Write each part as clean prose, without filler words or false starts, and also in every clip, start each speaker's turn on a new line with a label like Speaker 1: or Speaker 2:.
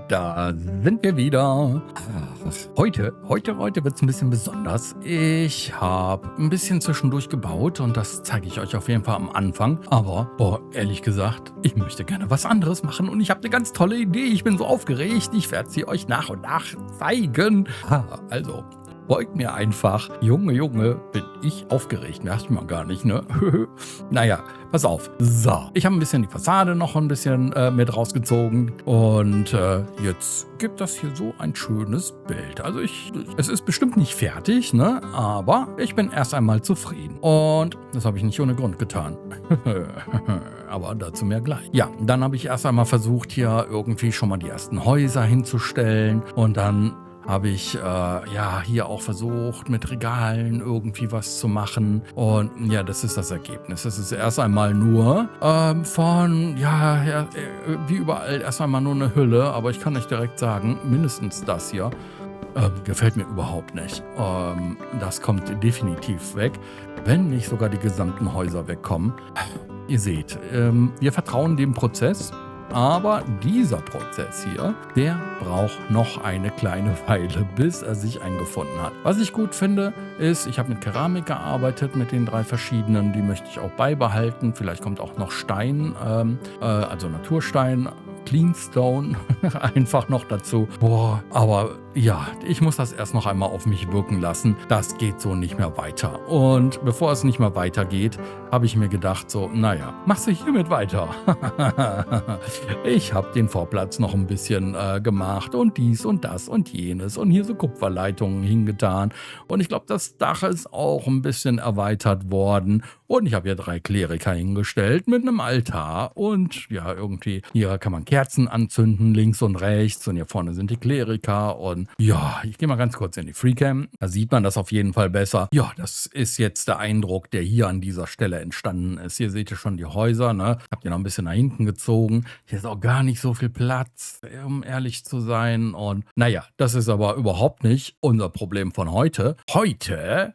Speaker 1: Da sind wir wieder. Heute wird es ein bisschen besonders. Ich habe ein bisschen zwischendurch gebaut und das zeige ich euch auf jeden Fall am Anfang. Aber, boah, ehrlich gesagt, ich möchte gerne was anderes machen und ich habe eine ganz tolle Idee. Ich bin so aufgeregt. Ich werde sie euch nach und nach zeigen. Also, folgt mir einfach. Junge, Junge, bin ich aufgeregt. Merkt man gar nicht, ne? Naja, pass auf. So, ich habe ein bisschen die Fassade noch ein bisschen mit rausgezogen und jetzt gibt das hier so ein schönes Bild. Also es ist bestimmt nicht fertig, ne? Aber ich bin erst einmal zufrieden. Und das habe ich nicht ohne Grund getan. Aber dazu mehr gleich. Ja, dann habe ich erst einmal versucht, hier irgendwie schon mal die ersten Häuser hinzustellen und dann habe ich hier auch versucht, mit Regalen irgendwie was zu machen. Und ja, das ist das Ergebnis. Es ist erst einmal nur wie überall, erst einmal nur eine Hülle. Aber ich kann euch direkt sagen, mindestens das hier gefällt mir überhaupt nicht. Das kommt definitiv weg, wenn nicht sogar die gesamten Häuser wegkommen. Ihr seht, wir vertrauen dem Prozess. Aber dieser Prozess hier, der braucht noch eine kleine Weile, bis er sich eingefunden hat. Was ich gut finde, ist, ich habe mit Keramik gearbeitet, mit den 3 verschiedenen. Die möchte ich auch beibehalten. Vielleicht kommt auch noch Stein, also Naturstein, Cleanstone einfach noch dazu. Boah, aber ja, ich muss das erst noch einmal auf mich wirken lassen. Das geht so nicht mehr weiter. Und bevor es nicht mehr weitergeht, habe ich mir gedacht so, naja, machst du hiermit weiter. Ich habe den Vorplatz noch ein bisschen gemacht und dies und das und jenes und hier so Kupferleitungen hingetan. Und ich glaube, das Dach ist auch ein bisschen erweitert worden. Und ich habe hier 3 Kleriker hingestellt mit einem Altar. Und ja, irgendwie, hier kann man Kerzen anzünden, links und rechts. Und hier vorne sind die Kleriker. Und ja, ich gehe mal ganz kurz in die Freecam. Da sieht man das auf jeden Fall besser. Ja, das ist jetzt der Eindruck, der hier an dieser Stelle entstanden ist. Hier seht ihr schon die Häuser, ne? Habt ihr noch ein bisschen nach hinten gezogen. Hier ist auch gar nicht so viel Platz, um ehrlich zu sein. Und naja, das ist aber überhaupt nicht unser Problem von heute. Heute,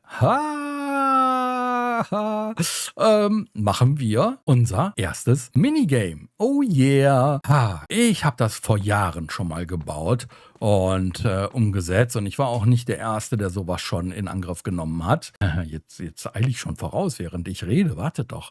Speaker 1: machen wir unser erstes Minigame. Oh yeah. Ich habe das vor Jahren schon mal gebaut und umgesetzt. Und ich war auch nicht der Erste, der sowas schon in Angriff genommen hat. Jetzt eile ich schon voraus, während ich rede. Wartet doch.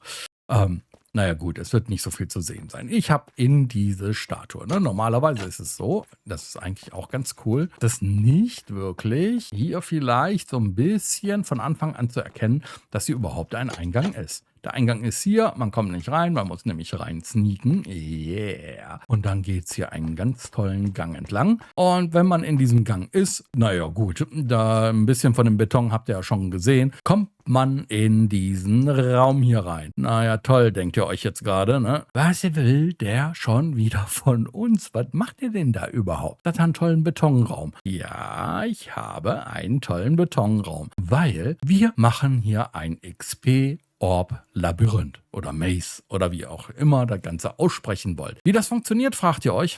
Speaker 1: Naja gut, es wird nicht so viel zu sehen sein. Ich habe in diese Statue, ne, normalerweise ist es so, das ist eigentlich auch ganz cool, dass nicht wirklich hier vielleicht so ein bisschen von Anfang an zu erkennen, dass hier überhaupt ein Eingang ist. Der Eingang ist hier, man kommt nicht rein, man muss nämlich rein sneaken. Yeah. Und dann geht es hier einen ganz tollen Gang entlang. Und wenn man in diesem Gang ist, naja gut, da ein bisschen von dem Beton habt ihr ja schon gesehen, kommt man in diesen Raum hier rein. Naja, toll, denkt ihr euch jetzt gerade, ne? Was will der schon wieder von uns? Was macht ihr denn da überhaupt? Das hat einen tollen Betonraum. Ja, ich habe einen tollen Betonraum, weil wir machen hier ein XP Orb Labyrinth oder Maze oder wie auch immer das Ganze aussprechen wollt. Wie das funktioniert, fragt ihr euch?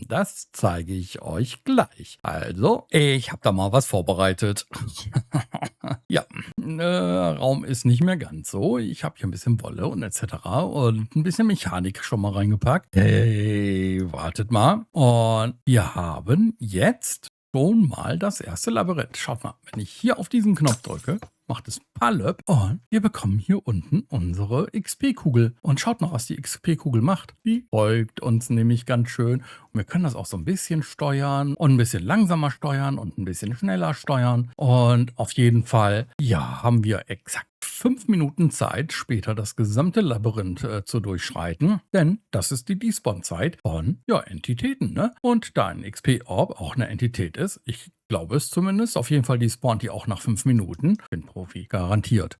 Speaker 1: Das zeige ich euch gleich. Also, ich habe da mal was vorbereitet. Ja, Raum ist nicht mehr ganz so. Ich habe hier ein bisschen Wolle und etc. und ein bisschen Mechanik schon mal reingepackt. Hey, wartet mal. Und wir haben jetzt schon mal das erste Labyrinth. Schaut mal, wenn ich hier auf diesen Knopf drücke, macht es Pallöp und wir bekommen hier unten unsere XP-Kugel. Und schaut mal, was die XP-Kugel macht. Die folgt uns nämlich ganz schön. Und wir können das auch so ein bisschen steuern und ein bisschen langsamer steuern und ein bisschen schneller steuern. Und auf jeden Fall, ja, haben wir exakt 5 Minuten Zeit, später das gesamte Labyrinth zu durchschreiten, denn das ist die Despawn-Zeit von, ja, Entitäten, ne? Und da ein XP-Orb auch eine Entität ist, ich glaube es zumindest, auf jeden Fall despawnt die auch nach 5 Minuten. Bin Profi, garantiert.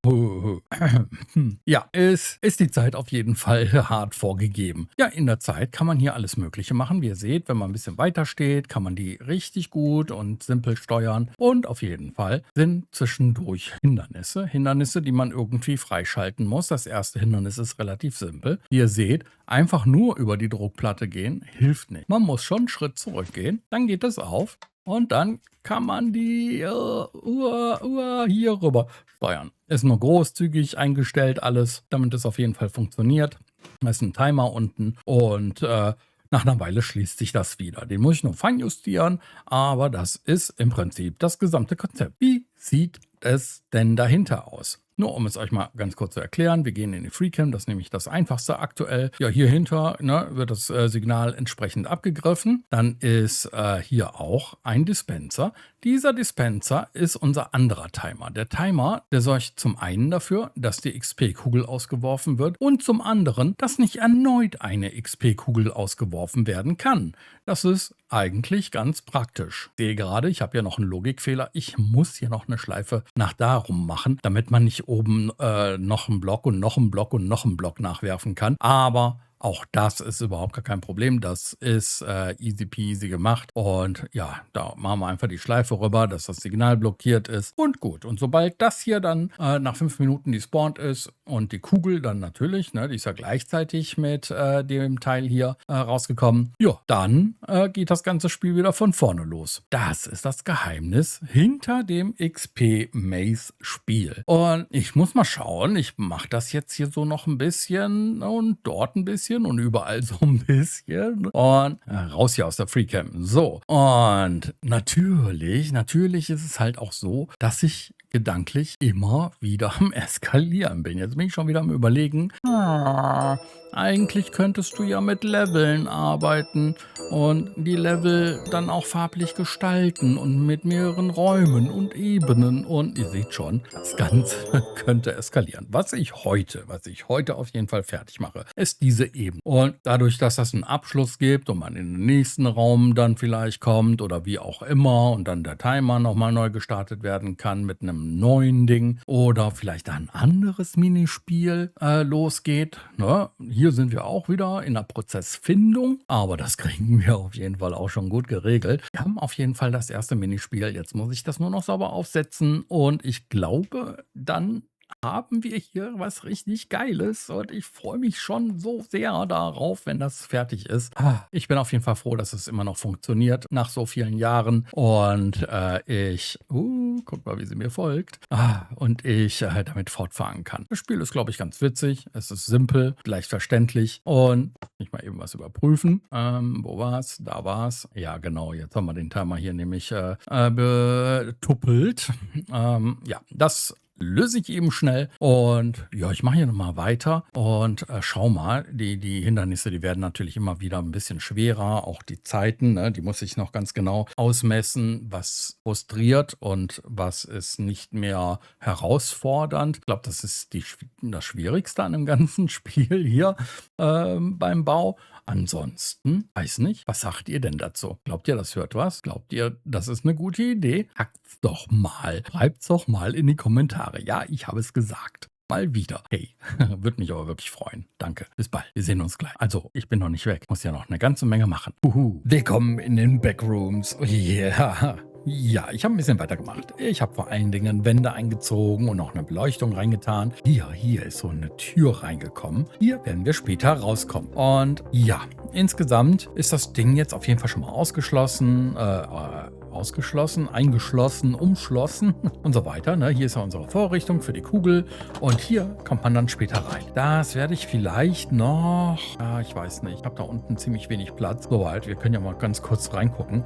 Speaker 1: Ja, es ist die Zeit auf jeden Fall hart vorgegeben. Ja, in der Zeit kann man hier alles Mögliche machen. Wie ihr seht, wenn man ein bisschen weiter steht, kann man die richtig gut und simpel steuern. Und auf jeden Fall sind zwischendurch Hindernisse. Hindernisse, die man irgendwie freischalten muss. Das erste Hindernis ist relativ simpel. Wie ihr seht, einfach nur über die Druckplatte gehen, hilft nicht. Man muss schon einen Schritt zurückgehen, dann geht es auf. Und dann kann man die Uhr hier rüber steuern. Ist nur großzügig eingestellt alles, damit es auf jeden Fall funktioniert. Da ist ein Timer unten und nach einer Weile schließt sich das wieder. Den muss ich noch feinjustieren, aber das ist im Prinzip das gesamte Konzept. Wie sieht es denn dahinter aus? Nur um es euch mal ganz kurz zu erklären, wir gehen in die FreeCam, das ist nämlich das einfachste aktuell. Ja, hier hinter wird das Signal entsprechend abgegriffen. Dann ist hier auch ein Dispenser. Dieser Dispenser ist unser anderer Timer. Der Timer, der sorgt zum einen dafür, dass die XP-Kugel ausgeworfen wird und zum anderen, dass nicht erneut eine XP-Kugel ausgeworfen werden kann. Das ist eigentlich ganz praktisch. Ich sehe gerade, ich habe ja noch einen Logikfehler. Ich muss hier noch eine Schleife nach darum machen, damit man nicht oben noch einen Block und noch einen Block und noch einen Block nachwerfen kann. Aber auch das ist überhaupt gar kein Problem. Das ist easy peasy gemacht. Und ja, da machen wir einfach die Schleife rüber, dass das Signal blockiert ist. Und gut. Und sobald das hier dann nach 5 Minuten despawned ist und die Kugel dann natürlich, ne, die ist ja gleichzeitig mit dem Teil hier rausgekommen, ja, dann geht das ganze Spiel wieder von vorne los. Das ist das Geheimnis hinter dem XP-Maze-Spiel. Und ich muss mal schauen, ich mache das jetzt hier so noch ein bisschen und dort ein bisschen und überall so ein bisschen. Und raus hier aus der FreeCam. So. Und natürlich ist es halt auch so, dass ich gedanklich immer wieder am Eskalieren bin. Jetzt bin ich schon wieder am Überlegen, eigentlich könntest du ja mit Leveln arbeiten und die Level dann auch farblich gestalten und mit mehreren Räumen und Ebenen. Und ihr seht schon, das Ganze könnte eskalieren. Was ich heute auf jeden Fall fertig mache, ist diese Ebene. Und dadurch, dass das einen Abschluss gibt und man in den nächsten Raum dann vielleicht kommt oder wie auch immer und dann der Timer nochmal neu gestartet werden kann mit einem neuen Ding oder vielleicht ein anderes Minispiel losgeht. Ne? Hier sind wir auch wieder in der Prozessfindung, aber das kriegen wir auf jeden Fall auch schon gut geregelt. Wir haben auf jeden Fall das erste Minispiel. Jetzt muss ich das nur noch sauber aufsetzen und ich glaube, dann haben wir hier was richtig Geiles und ich freue mich schon so sehr darauf, wenn das fertig ist. Ich bin auf jeden Fall froh, dass es immer noch funktioniert nach so vielen Jahren und guck mal, wie sie mir folgt, und ich damit fortfahren kann. Das Spiel ist, glaube ich, ganz witzig. Es ist simpel, leicht verständlich und ich mal eben was überprüfen. Wo war's? Da war's. Ja, genau. Jetzt haben wir den Timer hier nämlich betuppelt. Ja, das löse ich eben schnell und ja, ich mache hier nochmal weiter und schau mal, die Hindernisse, die werden natürlich immer wieder ein bisschen schwerer, auch die Zeiten, ne, die muss ich noch ganz genau ausmessen, was frustriert und was ist nicht mehr herausfordernd. Ich glaube, das ist das Schwierigste an dem ganzen Spiel hier beim Bau. Ansonsten, weiß nicht, was sagt ihr denn dazu? Glaubt ihr, das hört was? Glaubt ihr, das ist eine gute Idee? Hackt's doch mal. Schreibt's doch mal in die Kommentare. Ja, ich habe es gesagt. Mal wieder. Hey, würde mich aber wirklich freuen. Danke. Bis bald. Wir sehen uns gleich. Also, ich bin noch nicht weg. Muss ja noch eine ganze Menge machen. Willkommen in den Backrooms. Yeah. Ja, ich habe ein bisschen weitergemacht. Ich habe vor allen Dingen Wände eingezogen und noch eine Beleuchtung reingetan. Hier ist so eine Tür reingekommen. Hier werden wir später rauskommen. Und ja, insgesamt ist das Ding jetzt auf jeden Fall schon mal ausgeschlossen, eingeschlossen, umschlossen und so weiter. Ne? Hier ist ja unsere Vorrichtung für die Kugel und hier kommt man dann später rein. Das werde ich vielleicht noch, ich weiß nicht, ich habe da unten ziemlich wenig Platz. Soweit, wir können ja mal ganz kurz reingucken.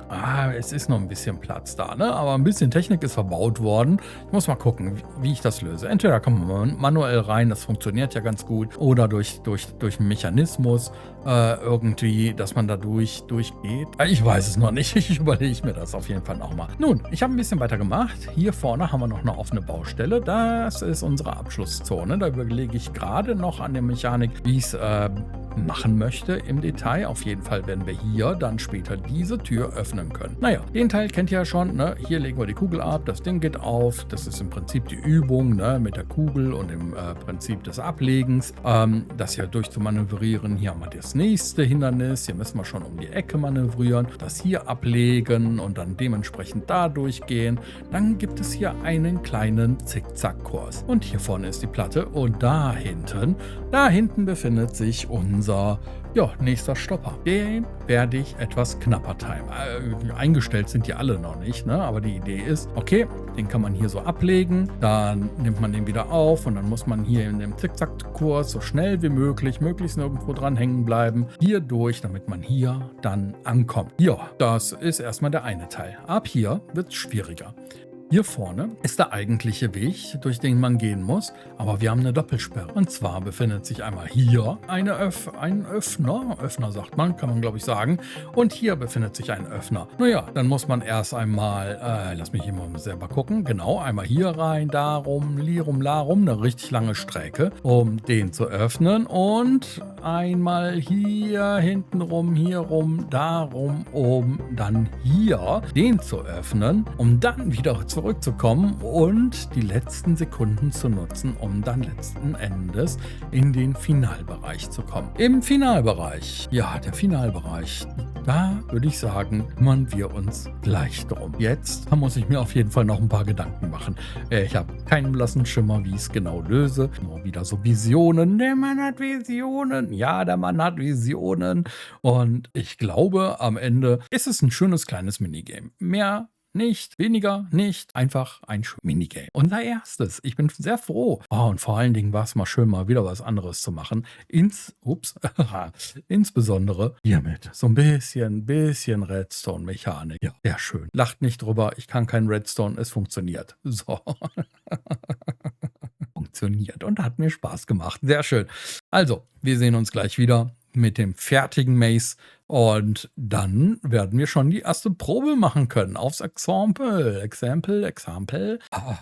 Speaker 1: Es ist noch ein bisschen Platz da, ne? Aber ein bisschen Technik ist verbaut worden. Ich muss mal gucken, wie ich das löse. Entweder kommt man manuell rein, das funktioniert ja ganz gut, oder durch einen Mechanismus irgendwie, dass man da durchgeht. Ich weiß es noch nicht. Ich überlege mir das auf jeden Fall nochmal. Nun, ich habe ein bisschen weiter gemacht. Hier vorne haben wir noch eine offene Baustelle. Das ist unsere Abschlusszone. Da überlege ich gerade noch an der Mechanik, wie ich es machen möchte im Detail. Auf jeden Fall werden wir hier dann später diese Tür öffnen können. Naja, den Teil kennt ihr ja schon. Ne? Hier legen wir die Kugel ab. Das Ding geht auf. Das ist im Prinzip die Übung, ne? Mit der Kugel und dem Prinzip des Ablegens. Das hier durchzumanövrieren. Hier haben wir das nächste Hindernis. Hier müssen wir schon um die Ecke manövrieren. Das hier ablegen und dann dementsprechend da durchgehen. Dann gibt es hier einen kleinen Zickzackkurs. Und hier vorne ist die Platte und da hinten befindet sich unser unser nächster Stopper. Den werde ich etwas knapper timen. Eingestellt sind die alle noch nicht, ne? Aber die Idee ist, okay, den kann man hier so ablegen, dann nimmt man den wieder auf und dann muss man hier in dem Zickzackkurs so schnell wie möglich, möglichst nirgendwo dran hängen bleiben, hier durch, damit man hier dann ankommt. Ja, das ist erstmal der eine Teil. Ab hier wird es schwieriger. Hier vorne ist der eigentliche Weg, durch den man gehen muss, aber wir haben eine Doppelsperre. Und zwar befindet sich einmal hier ein Öffner sagt man, kann man glaube ich sagen, und hier befindet sich ein Öffner. Naja, dann muss man erst einmal, lass mich hier mal selber gucken, genau, einmal hier rein, darum, lirum, larum, eine richtig lange Strecke, um den zu öffnen und einmal hier hinten rum, hier rum, darum, um dann hier den zu öffnen, um dann wieder zurückzukommen und die letzten Sekunden zu nutzen, um dann letzten Endes in den Finalbereich zu kommen. Im Finalbereich, ja, der Finalbereich, da würde ich sagen, kümmern wir uns gleich drum. Jetzt muss ich mir auf jeden Fall noch ein paar Gedanken machen. Ich habe keinen blassen Schimmer, wie ich es genau löse. Nur wieder so Visionen. Der Mann hat Visionen. Ja, der Mann hat Visionen. Und ich glaube, am Ende ist es ein schönes kleines Minigame. Mehr nicht, weniger nicht, einfach ein Minigame. Unser erstes. Ich bin sehr froh. Oh, und vor allen Dingen war es mal schön, mal wieder was anderes zu machen. Insbesondere hiermit. So ein bisschen Redstone-Mechanik. Ja, sehr schön. Lacht nicht drüber. Ich kann kein Redstone. Es funktioniert. So. Funktioniert und hat mir Spaß gemacht. Sehr schön. Also, wir sehen uns gleich wieder mit dem fertigen Maze und dann werden wir schon die erste Probe machen können. Aufs Exempel.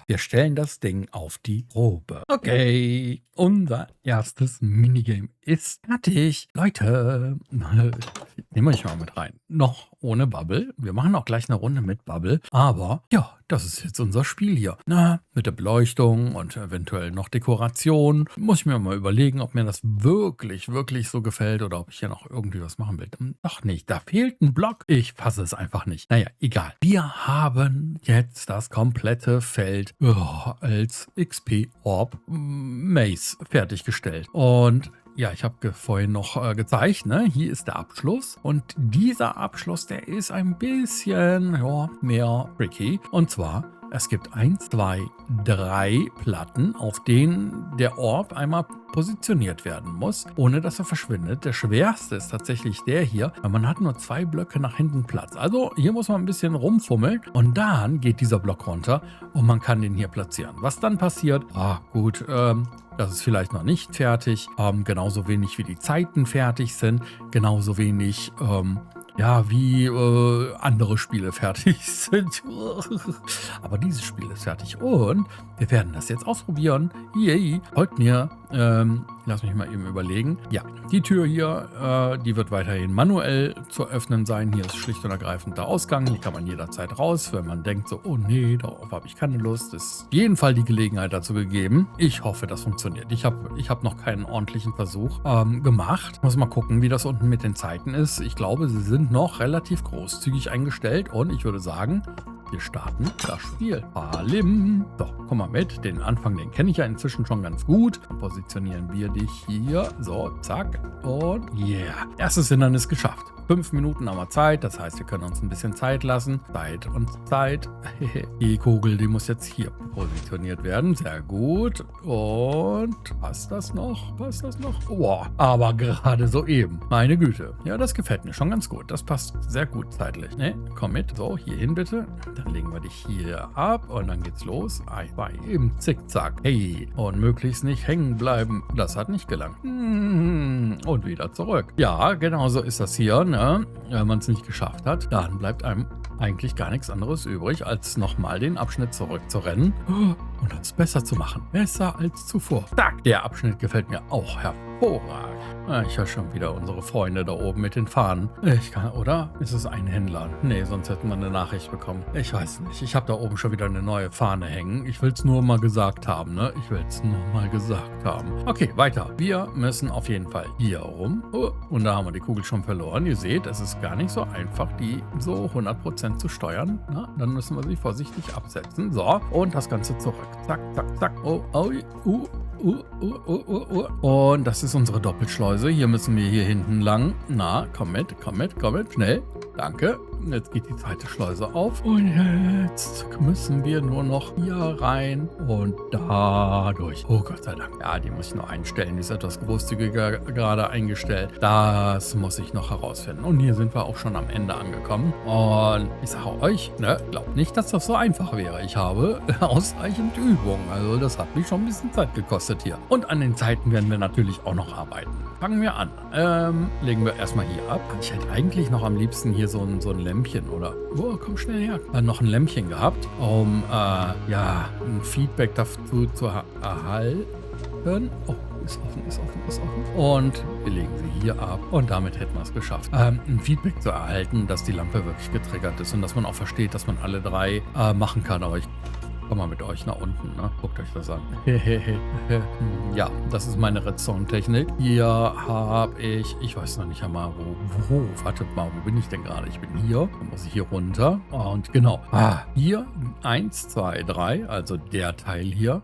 Speaker 1: Wir stellen das Ding auf die Probe. Okay, unser erstes Minigame ist fertig. Leute, nehmen wir euch mal mit rein. Noch ohne Bubble. Wir machen auch gleich eine Runde mit Bubble. Aber ja, das ist jetzt unser Spiel hier. Na, mit der Beleuchtung und eventuell noch Dekoration. Muss ich mir mal überlegen, ob mir das wirklich so gefällt oder ob ich hier noch irgendwie was machen will. Doch nicht, da fehlt ein Block. Ich fasse es einfach nicht. Naja, egal. Wir haben jetzt das komplette Feld als XP-Orb Maze fertiggestellt. Und ja, ich habe vorhin noch gezeigt, ne? Hier ist der Abschluss. Und dieser Abschluss, der ist ein bisschen mehr tricky. Und zwar, es gibt 1, 2, 3 Platten, auf denen der Orb einmal positioniert werden muss, ohne dass er verschwindet. Der schwerste ist tatsächlich der hier, weil man hat nur 2 Blöcke nach hinten Platz. Also hier muss man ein bisschen rumfummeln und dann geht dieser Block runter und man kann den hier platzieren. Was dann passiert? Gut, das ist vielleicht noch nicht fertig, genauso wenig wie die Zeiten fertig sind, genauso wenig wie andere Spiele fertig sind. Aber dieses Spiel ist fertig und wir werden das jetzt ausprobieren. Yay! Folgt mir. Lass mich mal eben überlegen. Ja, die Tür hier, die wird weiterhin manuell zu öffnen sein. Hier ist schlicht und ergreifend der Ausgang. Hier kann man jederzeit raus, wenn man denkt so, oh nee, darauf habe ich keine Lust. Ist auf jeden Fall die Gelegenheit dazu gegeben. Ich hoffe, das funktioniert. Ich hab noch keinen ordentlichen Versuch gemacht. Muss mal gucken, wie das unten mit den Zeiten ist. Ich glaube, sie sind noch relativ großzügig eingestellt und ich würde sagen, wir starten das Spiel. Palim. So, komm mal mit. Den Anfang, den kenne ich ja inzwischen schon ganz gut. Dann positionieren wir dich hier. So, zack. Und yeah. Erstes Hindernis geschafft. 5 Minuten haben wir Zeit. Das heißt, wir können uns ein bisschen Zeit lassen. Zeit. Die Kugel, die muss jetzt hier positioniert werden. Sehr gut. Und passt das noch? Boah, aber gerade so eben. Meine Güte. Ja, das gefällt mir schon ganz gut. Das passt sehr gut zeitlich. Ne, komm mit. So, hier hin bitte. Dann legen wir dich hier ab und dann geht's los. Im Zickzack. Hey, und möglichst nicht hängen bleiben. Das hat nicht gelangt. Und wieder zurück. Ja, genau so ist das hier, ne? Wenn man es nicht geschafft hat, dann bleibt einem eigentlich gar nichts anderes übrig, als nochmal den Abschnitt zurückzurennen und das besser zu machen. Besser als zuvor. Zack, der Abschnitt gefällt mir auch hervorragend. Ich höre schon wieder unsere Freunde da oben mit den Fahnen. Oder? Ist es ein Händler? Nee, sonst hätten wir eine Nachricht bekommen. Ich weiß nicht. Ich habe da oben schon wieder eine neue Fahne hängen. Ich will es nur mal gesagt haben, ne? Okay, weiter. Wir müssen auf jeden Fall hier rum. Und da haben wir die Kugel schon verloren. Ihr seht, es ist gar nicht so einfach, die so 100% zu steuern. Na, dann müssen wir sie vorsichtig absetzen. So, und das Ganze zurück. Zack, zack, zack. Und das ist unsere Doppelschleuse. Hier müssen wir hier hinten lang. Na, komm mit, komm mit, komm mit. Schnell. Danke. Jetzt geht die zweite Schleuse auf. Und jetzt müssen wir nur noch hier rein und da durch. Oh Gott sei Dank. Ja, die muss ich noch einstellen. Die ist etwas großzügiger gerade eingestellt. Das muss ich noch herausfinden. Und hier sind wir auch schon am Ende angekommen. Und ich sage euch, ne, glaubt nicht, dass das so einfach wäre. Ich habe ausreichend Übung. Also das hat mich schon ein bisschen Zeit gekostet hier. Und an den Zeiten werden wir natürlich auch noch arbeiten. Fangen wir an. Legen wir erstmal hier ab. Ich hätte eigentlich noch am liebsten hier so ein Lämpchen oder... Oh, komm schnell her. Noch ein Lämpchen gehabt, um ja, ein Feedback dazu zu erhalten. Oh, ist offen, ist offen, ist offen. Und wir legen sie hier ab. Und damit hätten wir es geschafft. Ein Feedback zu erhalten, dass die Lampe wirklich getriggert ist und dass man auch versteht, dass man alle drei machen kann. Aber ich komme mal mit euch nach unten, ne? Guckt euch das an. Ja, das ist meine Redstone-Technik. Hier habe ich weiß noch nicht einmal, wartet mal, wo bin ich denn gerade? Ich bin hier, dann muss ich hier runter und genau, hier 1, 2, 3, also der Teil hier,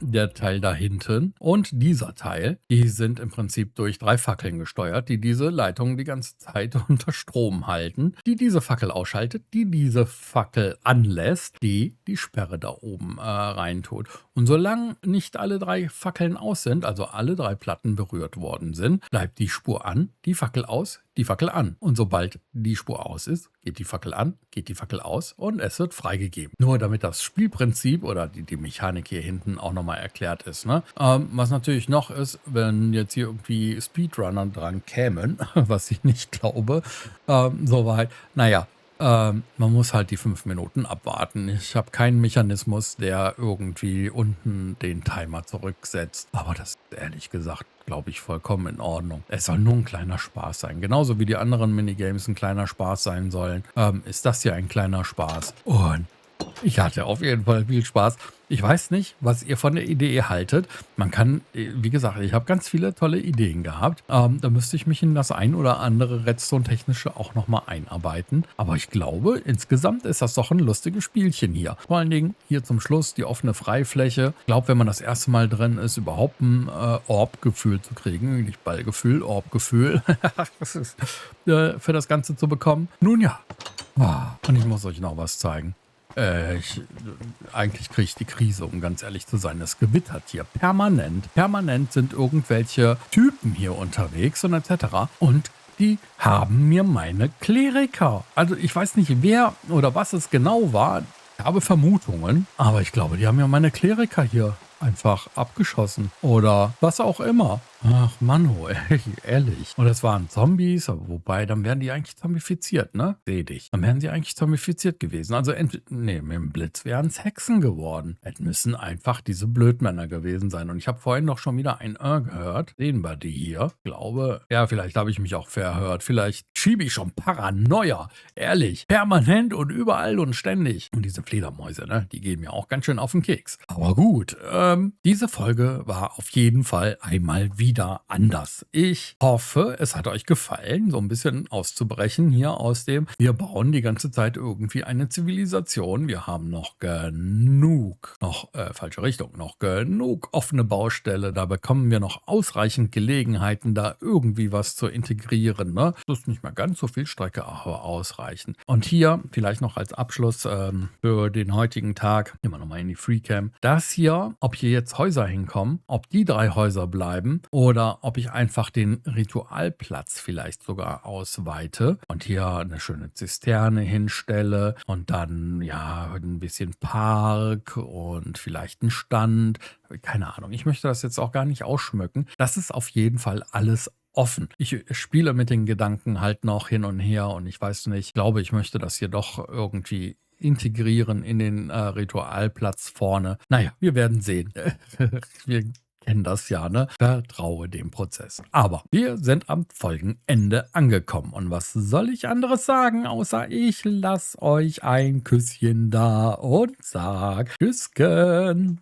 Speaker 1: der Teil da hinten und dieser Teil, die sind im Prinzip durch 3 Fackeln gesteuert, die diese Leitung die ganze Zeit unter Strom halten, die diese Fackel ausschaltet, die diese Fackel anlässt, die Sperre da oben reintut. Und solange nicht alle 3 Fackeln aus sind, also alle 3 Platten berührt worden sind, bleibt die Spur an, die Fackel aus, die Fackel an. Und sobald die Spur aus ist, geht die Fackel an, geht die Fackel aus und es wird freigegeben. Nur damit das Spielprinzip oder die Mechanik hier hinten auch nochmal erklärt ist. Ne? Was natürlich noch ist, wenn jetzt hier irgendwie Speedrunner dran kämen, was ich nicht glaube, soweit, naja, man muss halt die 5 Minuten abwarten. Ich habe keinen Mechanismus, der irgendwie unten den Timer zurücksetzt. Aber das ist ehrlich gesagt, glaube ich, vollkommen in Ordnung. Es soll nur ein kleiner Spaß sein. Genauso wie die anderen Minigames ein kleiner Spaß sein sollen, ist das hier ein kleiner Spaß. Und ich hatte auf jeden Fall viel Spaß. Ich weiß nicht, was ihr von der Idee haltet. Man kann, wie gesagt, ich habe ganz viele tolle Ideen gehabt. Da müsste ich mich in das ein oder andere Redstone-Technische auch nochmal einarbeiten. Aber ich glaube, insgesamt ist das doch ein lustiges Spielchen hier. Vor allen Dingen hier zum Schluss die offene Freifläche. Ich glaube, wenn man das erste Mal drin ist, überhaupt ein Orb-Gefühl zu kriegen. Nicht Ballgefühl, Orb-Gefühl. Für das Ganze zu bekommen. Nun ja. Und ich muss euch noch was zeigen. Eigentlich kriege ich die Krise, um ganz ehrlich zu sein. Es gewittert hier permanent. Permanent sind irgendwelche Typen hier unterwegs und etc. Und die haben mir meine Kleriker. Also ich weiß nicht, wer oder was es genau war. Ich habe Vermutungen, aber ich glaube, die haben ja meine Kleriker hier einfach abgeschossen. Oder was auch immer. Ach Mann, ehrlich. Und es waren Zombies, wobei, dann wären die eigentlich zombifiziert, ne? Seh dich. Dann wären sie eigentlich zombifiziert gewesen. Also, mit dem Blitz wären es Hexen geworden. Es müssen einfach diese Blödmänner gewesen sein. Und ich habe vorhin noch schon wieder ein gehört. Sehen wir die hier? Ich glaube, ja, vielleicht habe ich mich auch verhört. Vielleicht schiebe ich schon Paranoia. Ehrlich. Permanent und überall und ständig. Und diese Fledermäuse, ne? Die gehen mir auch ganz schön auf den Keks. Aber gut, diese Folge war auf jeden Fall einmal wieder anders. Ich hoffe, es hat euch gefallen, so ein bisschen auszubrechen hier aus dem, wir bauen die ganze Zeit irgendwie eine Zivilisation. Wir haben noch genug, falsche Richtung, noch genug offene Baustelle. Da bekommen wir noch ausreichend Gelegenheiten, da irgendwie was zu integrieren. Ne? Das ist nicht mehr ganz so viel Strecke, aber ausreichend. Und hier vielleicht noch als Abschluss für den heutigen Tag, gehen wir nochmal in die Freecam. Das hier, ob hier jetzt Häuser hinkommen, ob die 3 Häuser bleiben oder ob ich einfach den Ritualplatz vielleicht sogar ausweite und hier eine schöne Zisterne hinstelle und dann ja ein bisschen Park und vielleicht einen Stand. Keine Ahnung, ich möchte das jetzt auch gar nicht ausschmücken. Das ist auf jeden Fall alles offen. Ich spiele mit den Gedanken halt noch hin und her und ich weiß nicht, ich glaube, ich möchte das hier doch irgendwie integrieren in den Ritualplatz vorne. Naja, wir werden sehen. Wir kennen das ja, ne? Vertraue dem Prozess. Aber wir sind am Folgenende angekommen. Und was soll ich anderes sagen, außer ich lasse euch ein Küsschen da und sag Tschüssken.